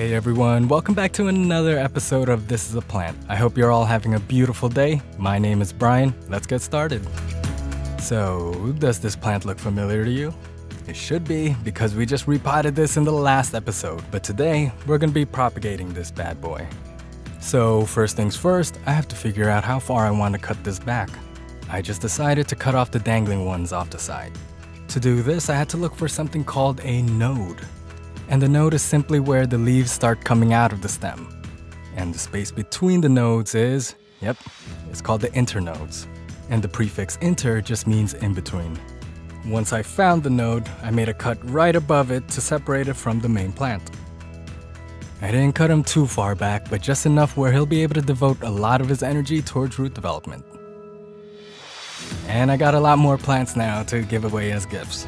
Hey everyone, welcome back to another episode of This is a Plant. I hope you're all having a beautiful day. My name is Brian. Let's get started. So, does this plant look familiar to you? It should be, because we just repotted this in the last episode. But today, we're going to be propagating this bad boy. So, first things first, I have to figure out how far I want to cut this back. I just decided to cut off the dangling ones off the side. To do this, I had to look for something called a node. And the node is simply where the leaves start coming out of the stem. And the space between the nodes is, it's called the internodes. And the prefix inter just means in between. Once I found the node, I made a cut right above it to separate it from the main plant. I didn't cut him too far back, but just enough where he'll be able to devote a lot of his energy towards root development. And I got a lot more plants now to give away as gifts.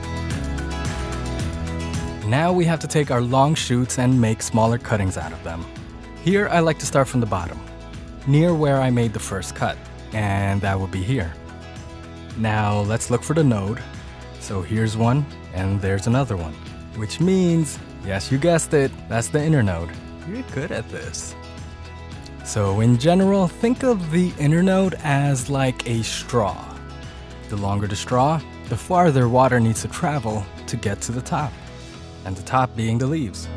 Now we have to take our long shoots and make smaller cuttings out of them. Here I like to start from the bottom, near where I made the first cut, and that would be here. Now let's look for the node. So here's one, and there's another one, which means, yes, you guessed it, that's the inner node. You're good at this. So in general, think of the inner node as like a straw. The longer the straw, the farther water needs to travel to get to the top. And the top being the leaves.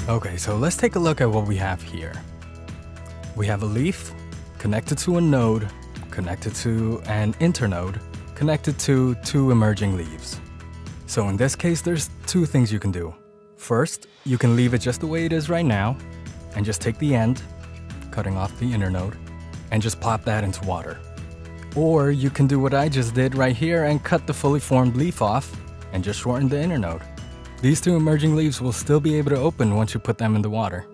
Okay, so let's take a look at what we have here. We have a leaf connected to a node, connected to an internode, connected to two emerging leaves. So in this case, there's two things you can do. First, you can leave it just the way it is right now, and just take the end, cutting off the inner node, and just plop that into water. Or you can do what I just did right here and cut the fully formed leaf off, and just shorten the inner node. These two emerging leaves will still be able to open once you put them in the water.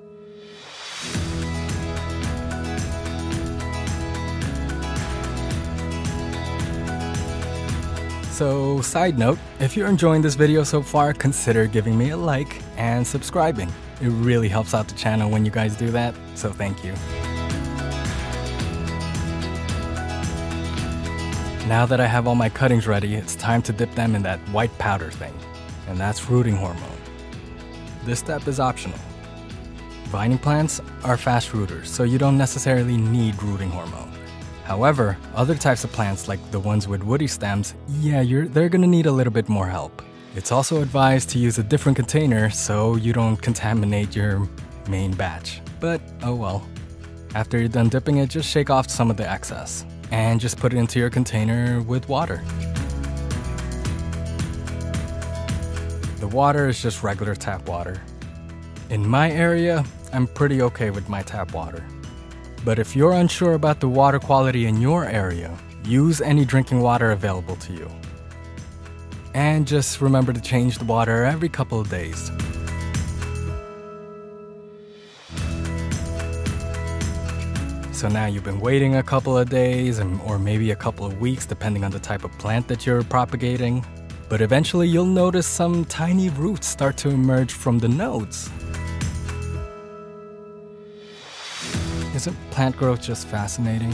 So, side note, if you're enjoying this video so far, consider giving me a like and subscribing. It really helps out the channel when you guys do that, so thank you. Now that I have all my cuttings ready, it's time to dip them in that white powder thing, and that's rooting hormone. This step is optional. Vining plants are fast rooters, so you don't necessarily need rooting hormone. However, other types of plants like the ones with woody stems, they're gonna need a little bit more help. It's also advised to use a different container so you don't contaminate your main batch. But oh well. After you're done dipping it, just shake off some of the excess and just put it into your container with water. The water is just regular tap water. In my area, I'm pretty okay with my tap water. But if you're unsure about the water quality in your area, use any drinking water available to you. And just remember to change the water every couple of days. So now you've been waiting a couple of days or maybe a couple of weeks depending on the type of plant that you're propagating. But eventually you'll notice some tiny roots start to emerge from the nodes. Isn't plant growth just fascinating?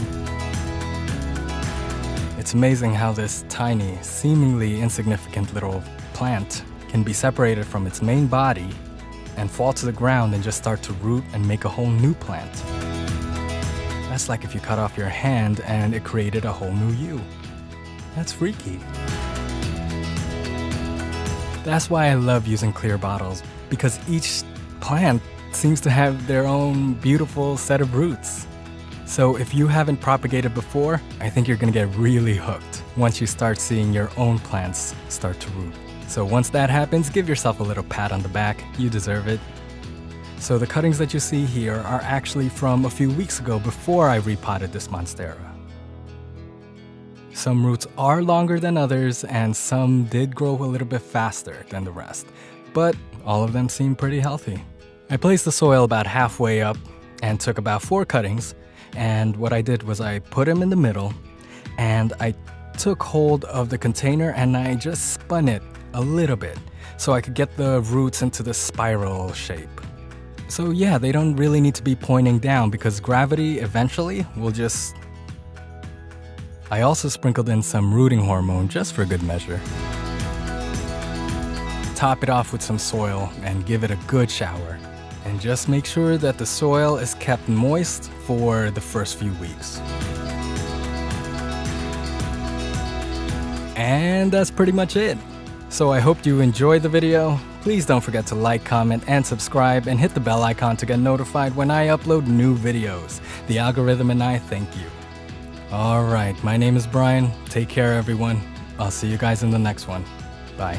It's amazing how this tiny, seemingly insignificant little plant can be separated from its main body and fall to the ground and just start to root and make a whole new plant. That's like if you cut off your hand and it created a whole new you. That's freaky. That's why I love using clear bottles, because each plant seems to have their own beautiful set of roots. So if you haven't propagated before, I think you're gonna get really hooked once you start seeing your own plants start to root. So once that happens, give yourself a little pat on the back. You deserve it. So the cuttings that you see here are actually from a few weeks ago before I repotted this Monstera. Some roots are longer than others, and some did grow a little bit faster than the rest, but all of them seem pretty healthy. I placed the soil about halfway up and took about 4 cuttings, and what I did was I put them in the middle and I took hold of the container and I just spun it a little bit so I could get the roots into the spiral shape. So yeah, they don't really need to be pointing down because gravity eventually will just... I also sprinkled in some rooting hormone just for good measure. Top it off with some soil and give it a good shower. And just make sure that the soil is kept moist for the first few weeks. And that's pretty much it. So I hope you enjoyed the video. Please don't forget to like, comment, and subscribe, and hit the bell icon to get notified when I upload new videos. The algorithm and I thank you. Alright, my name is Brian. Take care, everyone. I'll see you guys in the next one. Bye.